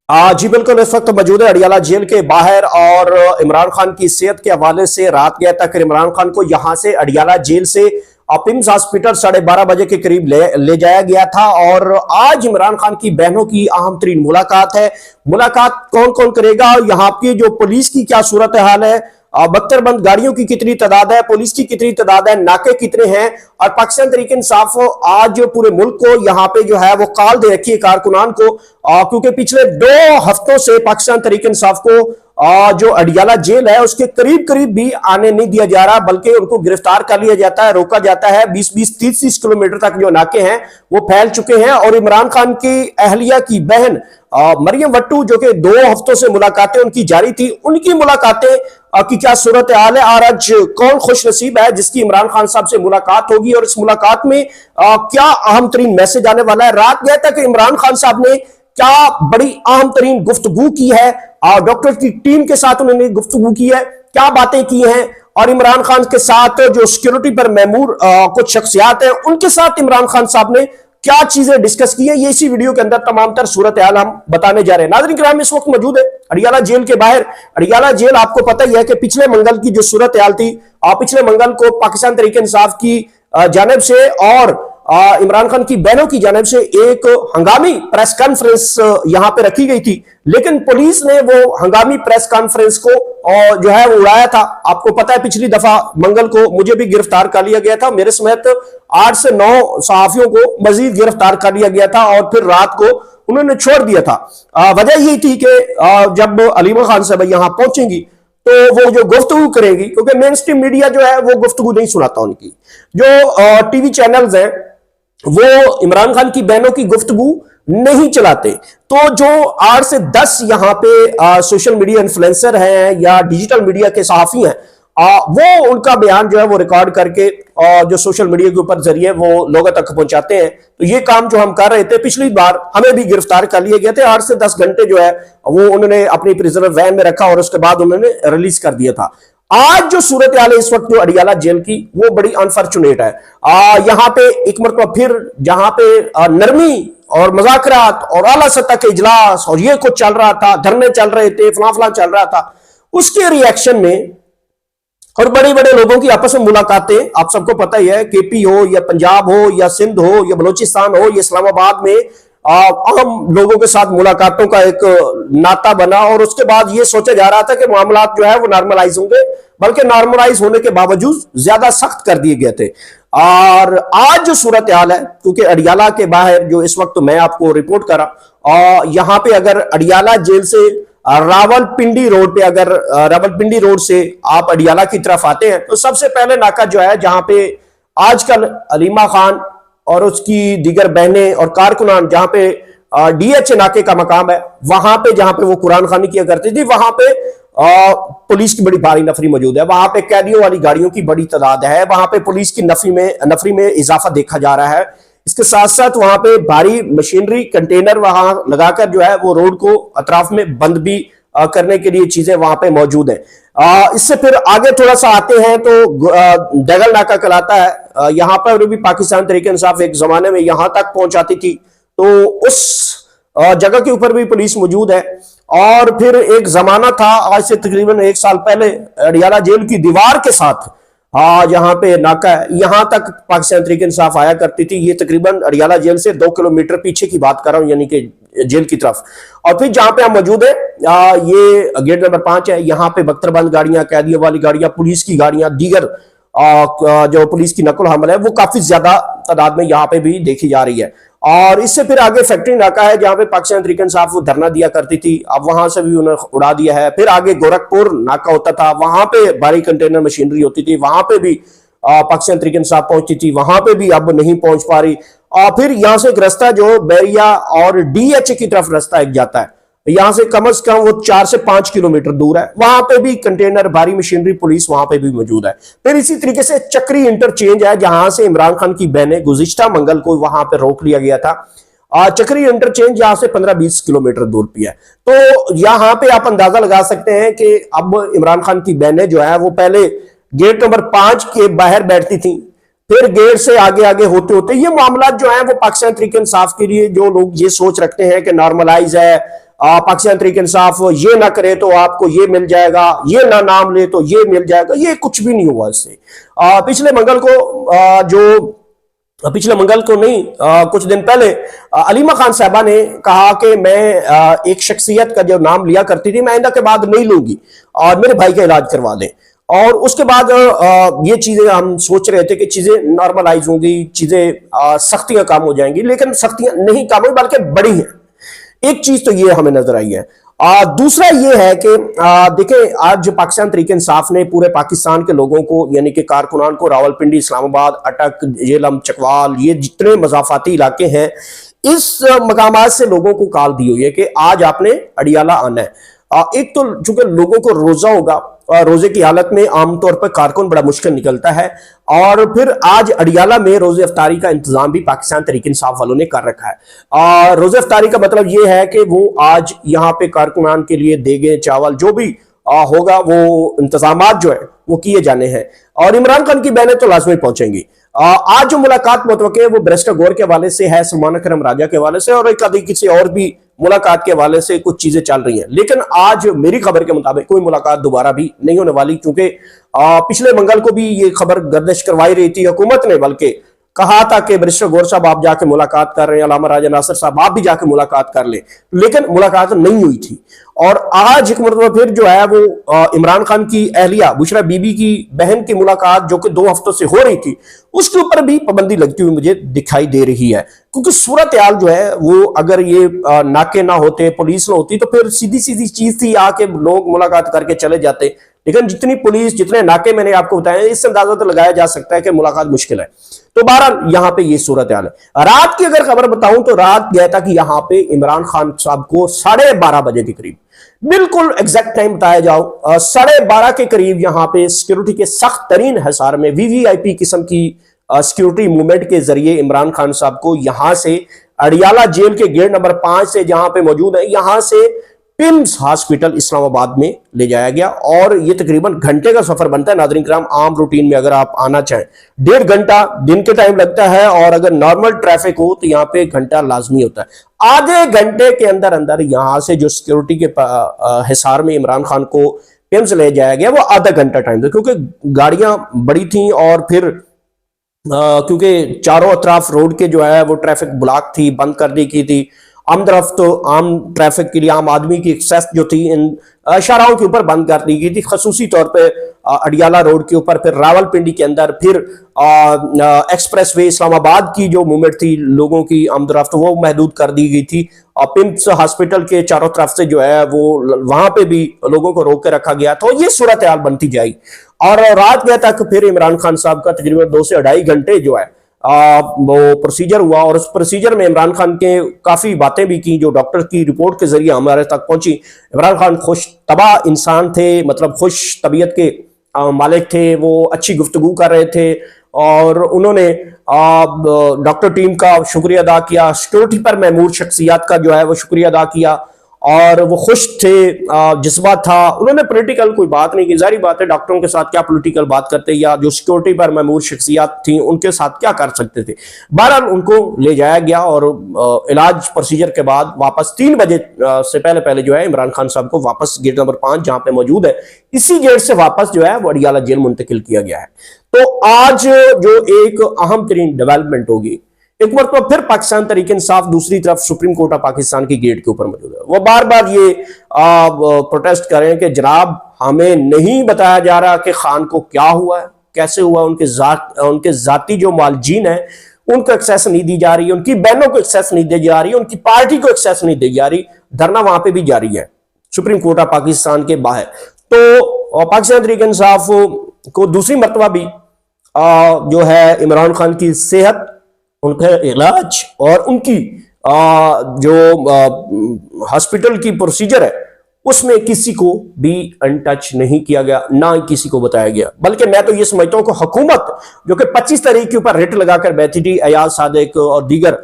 जी बिल्कुल, इस वक्त मौजूद है अडियाला जेल के बाहर। और इमरान खान की सेहत के हवाले से रात गया तक इमरान खान को यहां से अडियाला जेल से पिम्स हॉस्पिटल 12:30 बजे के करीब ले जाया गया था। और आज इमरान खान की बहनों की अहम तरीन मुलाकात है। मुलाकात कौन कौन करेगा, यहाँ की जो पुलिस की क्या सूरत हाल है, बख्तरबंद गाड़ियों की कितनी तादाद है, पुलिस की कितनी तादाद है, नाके कितने हैं, और पाकिस्तान तहरीक इंसाफ आज पूरे मुल्क को यहाँ पे जो है वो कॉल दे रखी है कारकुनान को, क्योंकि पिछले 2 हफ्तों से पाकिस्तान तहरीक इंसाफ को जो अडियाला जेल है उसके करीब करीब भी आने नहीं दिया जा रहा, बल्कि उनको गिरफ्तार कर लिया जाता है, रोका जाता है। 20-20, 30-30 किलोमीटर तक जो नाके हैं वो फैल चुके हैं। और इमरान खान की अहलिया की बहन मरियम वट्टू, जो कि 2 हफ्तों से मुलाकातें उनकी जारी थी, उनकी मुलाकातें की क्या सूरत हाल है, और आज कौन खुश नसीब है जिसकी इमरान खान साहब से मुलाकात होगी, और इस मुलाकात में क्या अहम तरीन मैसेज आने वाला है। रात गया तक इमरान खान साहब ने क्या बड़ी अहम तरीन गुफ्तगू की है, डॉक्टर की टीम के साथ उन्होंने गुफ्तगू की है, क्या बातें की हैं, और इमरान खान के साथ जो सिक्योरिटी पर मैमूर कुछ शख्सियात हैं उनके साथ इमरान खान साहब ने क्या चीजें डिस्कस की है, ये इसी वीडियो के अंदर तमाम तर सूरत हाल हम बताने जा रहे हैं। नाज़रीन किराम, इस वक्त मौजूद है अडियाला जेल के बाहर। अडियाला जेल आपको पता ही है कि पिछले मंगल की जो सूरत हाल थी, पिछले मंगल को पाकिस्तान तहरीक इंसाफ की जानिब से और इमरान खान की बहनों की जानिब से एक हंगामी प्रेस कॉन्फ्रेंस यहां पे रखी गई थी, लेकिन पुलिस ने वो हंगामी प्रेस कॉन्फ्रेंस को जो है वो उड़ाया था। आपको पता है पिछली दफा मंगल को मुझे भी गिरफ्तार कर लिया गया था, मेरे समेत 8 से 9 सहाफियों को मजीद गिरफ्तार कर लिया गया था, और फिर रात को उन्होंने छोड़ दिया था। वजह यही थी कि जब अलीमा खान साहब यहां पहुंचेंगी तो वो जो गुफ्तगू करेंगी, क्योंकि मेन स्ट्रीम मीडिया जो है वो गुफ्तगू नहीं सुनाता, उनकी जो टीवी चैनल्स हैं वो इमरान खान की बहनों की गुफ्तगू नहीं चलाते। तो जो 8 से 10 यहाँ पे सोशल मीडिया इन्फ्लुएंसर हैं या डिजिटल मीडिया के सहाफी हैं, वो उनका बयान जो है वो रिकॉर्ड करके जो सोशल मीडिया के ऊपर जरिए वो लोगों तक पहुंचाते हैं। तो ये काम जो हम कर रहे थे, पिछली बार हमें भी गिरफ्तार कर लिए गए थे, 8 से 10 घंटे जो है वो उन्होंने अपनी प्रिजनर वैन में रखा और उसके बाद उन्होंने रिलीज कर दिया था। आज जो सूरत हाल है इस वक्त जो अडियाला जेल की, वो बड़ी अनफॉर्चुनेट है। यहाँ पे एक मरतबा फिर जहां पे नरमी और मजाकरात और आला सतह के इजलास और ये कुछ चल रहा था, धरने चल रहे थे, फलां फलां चल रहा था, उसके रिएक्शन में और बड़े बड़े लोगों की आपस में मुलाकातें, आप सबको पता ही है, केपी हो या पंजाब हो या सिंध हो या बलोचिस्तान हो या इस्लामाबाद में अहम लोगों के साथ मुलाकातों का एक नाता बना, और उसके बाद ये सोचा जा रहा था कि मामला जो है वो नॉर्मलाइज होंगे, बल्कि नॉर्मलाइज होने के बावजूद ज्यादा सख्त कर दिए गए थे। और आज जो सूरत हाल है, क्योंकि अडियाला के बाहर जो इस वक्त मैं आपको रिपोर्ट करा, और यहां पे अगर अडियाला जेल से रावलपिंडी रोड पे, अगर रावलपिंडी रोड से आप अडियाला की तरफ आते हैं तो सबसे पहले नाका जो है जहां पे आजकल अलीमा खान और उसकी दीगर बहनें और कारकुनान, जहां पे डीएच नाके का मकाम है, वहां पे जहां पे वो कुरान खानी किया करती थी, वहां पे पुलिस की बड़ी भारी नफरी मौजूद है। वहां पे कैदियों वाली गाड़ियों की बड़ी तादाद है, वहां पे पुलिस की नफरी में इजाफा देखा जा रहा है। इसके साथ साथ वहां पे भारी मशीनरी कंटेनर वहां लगाकर जो है वो रोड को अतराफ में बंद भी करने के लिए चीजें वहां पे मौजूद है। इससे फिर आगे थोड़ा सा आते हैं तो डगल नाका कहलाता है, यहां पर भी पाकिस्तान तहरीक इंसाफ एक जमाने में यहां तक पहुंचाती थी, तो उस जगह के ऊपर भी पुलिस मौजूद है। और फिर एक जमाना था आज से तकरीबन 1 साल पहले, अडियाला जेल की दीवार के साथ जहां पे नाका है, यहां तक पाकिस्तान तहरीक इंसाफ आया करती थी। ये तकरीबन अडियाला जेल से 2 किलोमीटर पीछे की बात कर रहा हूं, यानी कि जेल की तरफ। और फिर जहां पे हम मौजूद है, ये गेट नंबर 5 है, यहां पे बख्तरबंद गाड़ियां, कैदियों वाली गाड़ियां, पुलिस की गाड़ियां, दीगर जो पुलिस की नकल हमल है वो काफी ज्यादा तादाद में यहां पे भी देखी जा रही है। और इससे फिर आगे फैक्ट्री नाका है जहां पे पाकिस्तान तहरीक इंसाफ वो धरना दिया करती थी, अब वहां से भी उन्होंने उड़ा दिया है। फिर आगे गोरखपुर नाका होता था, वहां पे भारी कंटेनर मशीनरी होती थी, वहां पे भी पाकिस्तान तहरीक इंसाफ पहुंचती थी, वहां पे भी अब नहीं पहुंच पा रही। और फिर यहां से एक रास्ता जो बैरिया और डीएच की तरफ रास्ता एक जाता है, यहां से कम वो 4 से 5 किलोमीटर दूर है, वहां पे भी कंटेनर, भारी मशीनरी, पुलिस वहां पे भी मौजूद है। फिर इसी तरीके से चक्री इंटरचेंज है जहां से इमरान खान की बहनें गुज़िश्ता मंगल को वहां पे रोक लिया गया था। चक्री इंटरचेंज यहां से 15-20 किलोमीटर दूर पे है। तो यहां पे आप अंदाजा लगा सकते हैं कि अब इमरान खान की बहनें जो है वो पहले गेट नंबर 5 के बाहर बैठती थी, फिर गेट से आगे आगे होते होते ये मामला जो है वो पाकिस्तान तहरीक इंसाफ के लिए जो लोग ये सोच रखते हैं कि नॉर्मलाइज है, पाकिस्तान तहरीक इंसाफ ये ना करे तो आपको ये मिल जाएगा, ये ना नाम ले तो ये मिल जाएगा, ये कुछ भी नहीं हुआ इससे। पिछले मंगल को नहीं, कुछ दिन पहले अलीमा खान साहबा ने कहा कि मैं एक शख्सियत का जो नाम लिया करती थी मैं आइंदा के बाद नहीं लूंगी और मेरे भाई का इलाज करवा दें। और उसके बाद ये चीजें हम सोच रहे थे कि चीजें नॉर्मलाइज होंगी, चीजें सख्तियां कम हो जाएंगी, लेकिन सख्तियां नहीं कम हुई बल्कि बड़ी हैं। एक चीज तो ये हमें नजर आई है। दूसरा ये है कि देखें, आज पाकिस्तान तहरीक इंसाफ ने पूरे पाकिस्तान के लोगों को यानी कि कारकुनान को रावलपिंडी, इस्लामाबाद, अटक, जेलम, चकवाल, ये जितने मजाफाती इलाके हैं इस मकामात से लोगों को कॉल दी हुई है कि आज आपने अडियाला आना है। एक तो चूंकि लोगों को रोजा होगा, रोजे की हालत में आमतौर पर कारकुन बड़ा मुश्किल निकलता है, और फिर आज अडियाला में रोजे अफ्तारी का इंतजाम भी पाकिस्तान तहरीक इंसाफ वालों ने कर रखा है। रोजे अफ्तारी का मतलब ये है कि वो आज यहाँ पे कारकुनान के लिए देगे, चावल जो भी होगा वो इंतजामात जो है वो किए जाने हैं, और इमरान खान की बहनें तो लाजमी पहुंचेंगी। आज जो मुलाकात मुतवक्के है वो बैरिस्टर गौहर के हवाले से है, सलमान अकरम राजा के हवाले से, और एक आधी किसी और भी मुलाकात के हवाले से कुछ चीजें चल रही हैं। लेकिन आज मेरी खबर के मुताबिक कोई मुलाकात दोबारा भी नहीं होने वाली, क्योंकि पिछले मंगल को भी ये खबर गर्दिश करवाई रही थी हुकूमत ने, बल्कि कहा था कि बैरिस्टर गौहर साहब आप जाके मुलाकात कर रहे हैं, अल्लामा राजा नासिर साहब आप भी जाके मुलाकात कर ले, लेकिन मुलाकात नहीं हुई थी। और आज एक मरतबा फिर जो है वो इमरान खान की अहलिया बुशरा बीबी की बहन की मुलाकात जो कि 2 हफ्तों से हो रही थी उसके ऊपर भी पाबंदी लगती हुई मुझे दिखाई दे रही है, क्योंकि सूरत हाल जो है वो अगर ये नाके ना होते, पुलिस ना होती, तो फिर सीधी सीधी चीज थी, आके लोग मुलाकात करके चले जाते। लेकिन जितनी पुलिस, जितने नाके मैंने आपको बताया, इससे अंदाजा तो लगाया जा सकता है कि मुलाकात मुश्किल है। तो बहरहाल यहाँ पे ये सूरत हाल है। रात की अगर खबर बताऊं तो रात गया था कि यहाँ पे इमरान खान साहब को 12:30 बजे के करीब, बिल्कुल एग्जैक्ट टाइम बताया जाओ, 12:30 के करीब यहाँ पे सिक्योरिटी के सख्त तरीन हिसार में वीवीआईपी किस्म की सिक्योरिटी मूवमेंट के जरिए इमरान खान साहब को यहां से अडियाला जेल के गेट नंबर 5 से जहां पे मौजूद है, यहां से पिम्स हॉस्पिटल इस्लामाबाद में ले जाया गया। और ये तकरीबन घंटे का सफर बनता है। नाज़रीन किराम, आम रूटीन में अगर आप आना चाहें 1.5 घंटा दिन के टाइम लगता है, और अगर नॉर्मल ट्रैफिक हो तो यहाँ पे घंटा लाजमी होता है। आधे घंटे के अंदर अंदर यहां से जो सिक्योरिटी के हिसार में इमरान खान को पिम्स ले जाया गया वो आधा घंटा टाइम था, क्योंकि गाड़ियां बड़ी थी और फिर क्योंकि चारों अतराफ रोड के जो है वो ट्रैफिक ब्लॉक थी, बंद कर दी की थी। तरफ तो आम ट्रैफिक के लिए आम आदमी की एक्सेस जो थी इन शाहराहों के ऊपर बंद कर दी गई थी, खसूसी तौर पे अडियाला रोड के ऊपर, फिर रावलपिंडी के अंदर, फिर एक्सप्रेस वे इस्लामाबाद की जो मूवमेंट थी लोगों की आमदरफ्त वो महदूद कर दी गई थी। पिम्स हॉस्पिटल के चारों तरफ से जो है वो वहां पे भी लोगों को रोक के रखा गया। तो ये सूरत हाल बनती जाएगी, और रात गया तक फिर इमरान खान साहब का तकरीबन 2 से 2.5 घंटे जो है वो प्रोसीजर हुआ, और उस प्रोसीजर में इमरान खान के काफी बातें भी की जो डॉक्टर की रिपोर्ट के जरिए हमारे तक पहुंची। इमरान खान खुश तबाह इंसान थे, मतलब खुश तबीयत के मालिक थे, वो अच्छी गुफ्तगू कर रहे थे, और उन्होंने डॉक्टर टीम का शुक्रिया अदा किया, सिक्योरिटी पर महमूद शख्सियत का जो है वो शुक्रिया अदा किया, और वो खुश थे, जज्बा था। उन्होंने पॉलिटिकल कोई बात नहीं की, जारी बात है डॉक्टरों के साथ क्या पॉलिटिकल बात करते, या जो सिक्योरिटी पर महमूद शख्सियत थी उनके साथ क्या कर सकते थे। बहरहाल उनको ले जाया गया, और इलाज प्रोसीजर के बाद वापस 3 बजे से पहले पहले जो है इमरान खान साहब को वापस गेट नंबर 5 जहां पे मौजूद है, इसी गेट से वापस जो है वो अडियाला जेल मुंतकिल किया गया है। तो आज जो एक अहम तरीन डेवलपमेंट होगी, एक मरतबा फिर पाकिस्तान तहरीक इंसाफ दूसरी तरफ सुप्रीम कोर्ट ऑफ पाकिस्तान की गेट के ऊपर मौजूद है। वो बार बार ये प्रोटेस्ट करें कि जनाब हमें नहीं बताया जा रहा कि खान को क्या हुआ है, कैसे हुआ, उनके जाती जो मालजीन है उनको एक्सेस नहीं दी जा रही, उनकी बहनों को एक्सेस नहीं दी जा रही, उनकी पार्टी को एक्सेस नहीं दी जा रही। धरना वहां पे भी जारी है सुप्रीम कोर्ट ऑफ पाकिस्तान के बाहर। तो पाकिस्तान तहरीक इंसाफ को दूसरी मरतबा भी जो है इमरान खान की सेहत, उनका इलाज और उनकी जो हॉस्पिटल की प्रोसीजर है उसमें किसी को भी अनटच नहीं किया गया, ना किसी को बताया गया। बल्कि मैं तो ये समझता हूं कि हुकूमत जो कि 25 तारीख के ऊपर रेट लगाकर बैठी थी, अयाज सादिक और दीगर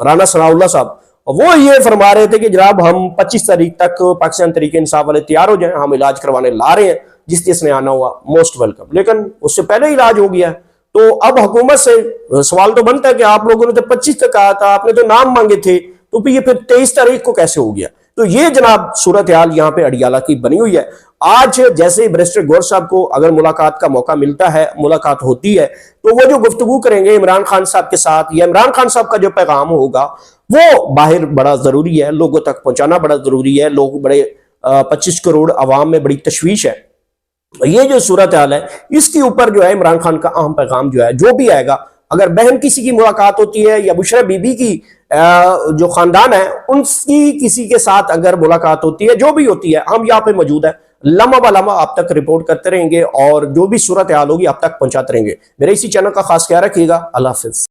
राना सनाउल्लाह साहब, वो ये फरमा रहे थे कि जनाब हम 25 तारीख तक पाकिस्तान तहरीक इंसाफ वाले तैयार हो जाएं, हम इलाज करवाने ला रहे हैं, जिसने आना हुआ मोस्ट वेलकम। लेकिन उससे पहले इलाज हो गया। तो अब हुकूमत से सवाल तो बनता है कि आप लोगों ने तो 25 तक कहा था, आपने तो नाम मांगे थे, तो फिर ये फिर 23 तारीख को कैसे हो गया? तो ये जनाब सूरत हाल यहाँ पे अडियाला की बनी हुई है। आज जैसे ही बैरिस्टर गौहर साहब को अगर मुलाकात का मौका मिलता है, मुलाकात होती है, तो वो जो गुफ्तगू करेंगे इमरान खान साहब के साथ, या इमरान खान साहब का जो पैगाम होगा वो बाहर बड़ा जरूरी है, लोगों तक पहुंचाना बड़ा जरूरी है। लोग बड़े 25 करोड़ आवाम में बड़ी तशवीश है। ये जो सूरत हाल है इसके ऊपर जो है इमरान खान का अहम पैगाम जो है, जो भी आएगा, अगर बहन किसी की मुलाकात होती है या बुशरा बीबी की जो खानदान है उनकी किसी के साथ अगर मुलाकात होती है, जो भी होती है, हम यहाँ पे मौजूद है, लम्हा ब लम्हा आप तक रिपोर्ट करते रहेंगे और जो भी सूरत हाल होगी आप तक पहुंचाते रहेंगे। मेरे इसी चैनल का खास ख्याल रखिएगा। अल्लाह हाफिज।